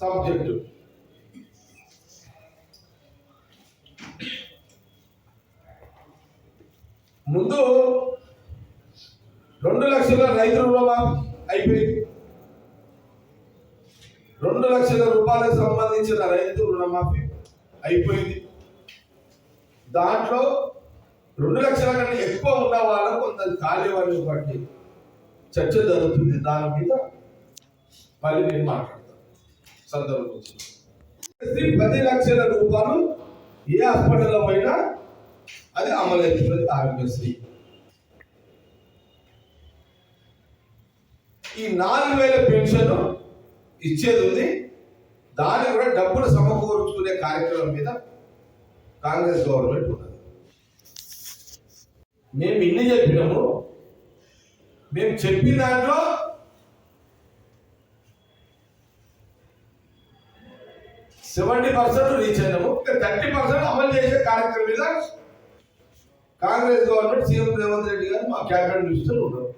Subject. ముందు 2 లక్షల రైతు రుణమాఫీ అయిపోయింది. 2 లక్షల రూపాయలకు సంబంధించిన రైతు రుణమాఫీ అయిపోయింది. దాంట్లో 2 లక్షల కంటే ఎక్కువ ఉన్న వాళ్ళకు కొంత ఖాళీ వాళ్ళని బట్టి చర్చ జరుగుతుంది. దాని మీద మళ్ళీ నేను మాట్లాడతాను సందర్భం వచ్చింది. 10 లక్షల రూపాయలు ఏ హాస్పిటల్లో పోయినా అది అమలవుతున్నది ఆరోగ్యశ్రీ. ఈ 4,000 పెన్షన్ ఇచ్చేది ఉంది. దానికి కూడా డబ్బులు సమకూర్చుకునే కార్యక్రమం మీద కాంగ్రెస్ గవర్నమెంట్ ఉన్నది. మేము ఇన్ని చెప్పినాము. మేము చెప్పిన దాంట్లో %70 రీచ్ అయినాము. 30% అమలు చేసే కార్యక్రమం మీద కాంగ్రెస్ గవర్నమెంట్ సీఎం రేవంత్ రెడ్డి గారు మా క్యాబినెట్ మినిస్టర్ ఉన్నారు.